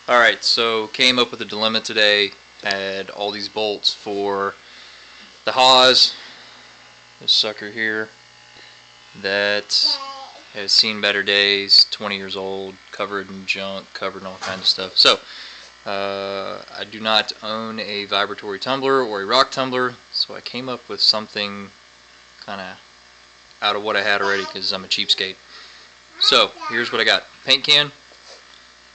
Alright, so came up with a dilemma today. Had all these bolts for the Haas, this sucker here, that has seen better days, 20 years old, covered in junk, covered in all kinds of stuff. So, I do not own a vibratory tumbler or a rock tumbler, so I came up with something kind of out of what I had already because I'm a cheapskate. So, here's what I got. Paint can.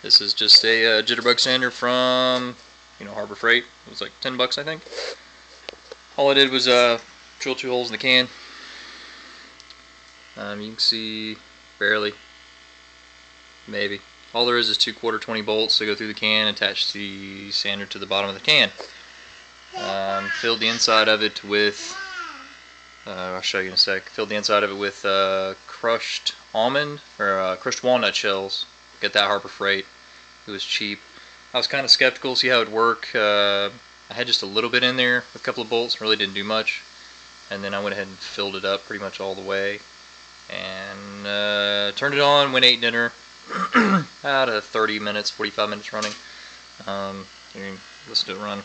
This is just a jitterbug sander from, Harbor Freight. It was like 10 bucks, I think. All I did was drill 2 holes in the can. You can see barely, maybe. All there is 2/4 20 bolts that go through the can, attach the sander to the bottom of the can. Filled the inside of it with, I'll show you in a sec. Filled the inside of it with crushed almond or crushed walnut shells. Get that Harbor Freight. It was cheap. I was kind of skeptical to see how it would work. I had just a little bit in there with a couple of bolts, really didn't do much. And then I went ahead and filled it up pretty much all the way. And turned it on, went ate dinner. About 30 minutes, 45 minutes running. You can listen to it run.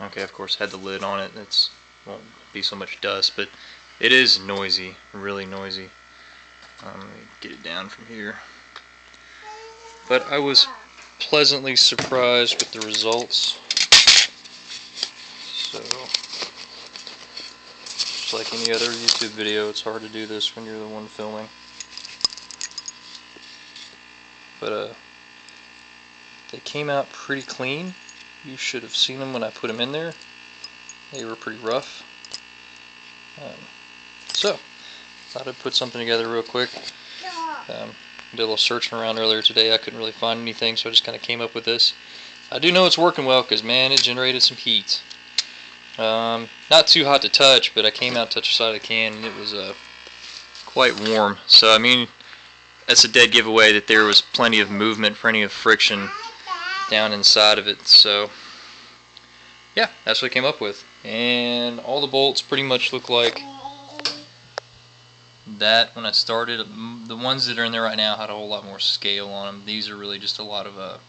Okay, of course, had the lid on it. It won't be so much dust, but it is noisy, really noisy. Let me get it down from here. But I was pleasantly surprised with the results. So, just like any other YouTube video, it's hard to do this when you're the one filming. But they came out pretty clean. You should have seen them when I put them in there. They were pretty rough. So, thought I'd put something together real quick. Did a little searching around earlier today. I couldn't really find anything, so I just kind of came up with this. I do know it's working well because, man, it generated some heat. Not too hot to touch, but I came out, touched the side of the can, and it was quite warm. So, I mean, that's a dead giveaway that there was plenty of movement, plenty of friction down inside of it. So, yeah, that's what I came up with. And all the bolts pretty much look like that when I started. The ones that are in there right now had a whole lot more scale on them. These are really just a lot of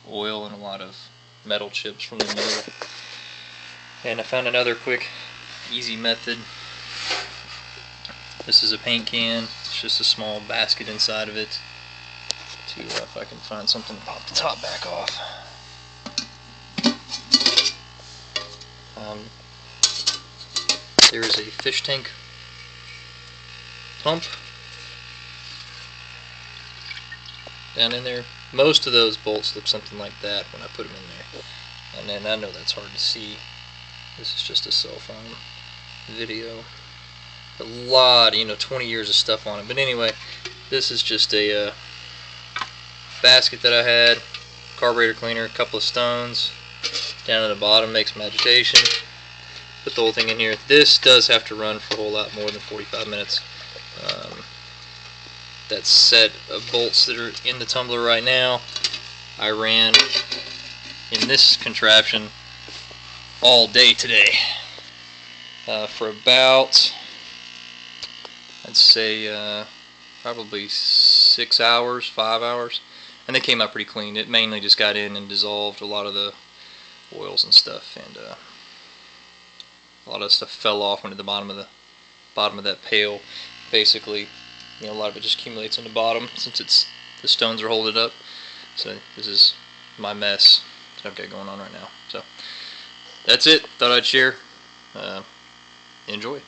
oil and a lot of metal chips from the middle. And I found another quick, easy method. This is a paint can. It's just a small basket inside of it. If I can find something to pop the top back off. There is a fish tank pump down in there. Most of those bolts look something like that when I put them in there. And then I know that's hard to see. This is just a cell phone video. A lot, 20 years of stuff on it. But anyway, this is just a basket that I had, carburetor cleaner, a couple of stones. Down at the bottom, make some agitation. Put the whole thing in here. This does have to run for a whole lot more than 45 minutes. That set of bolts that are in the tumbler right now, I ran in this contraption all day today. For about, I'd say, probably 6 hours, 5 hours. And they came out pretty clean. It mainly just got in and dissolved a lot of the oils and stuff, and a lot of stuff fell off into the bottom of that pail. Basically, a lot of it just accumulates in the bottom since the stones are holding it up. So this is my mess that I've got going on right now. So that's it. Thought I'd share. Enjoy.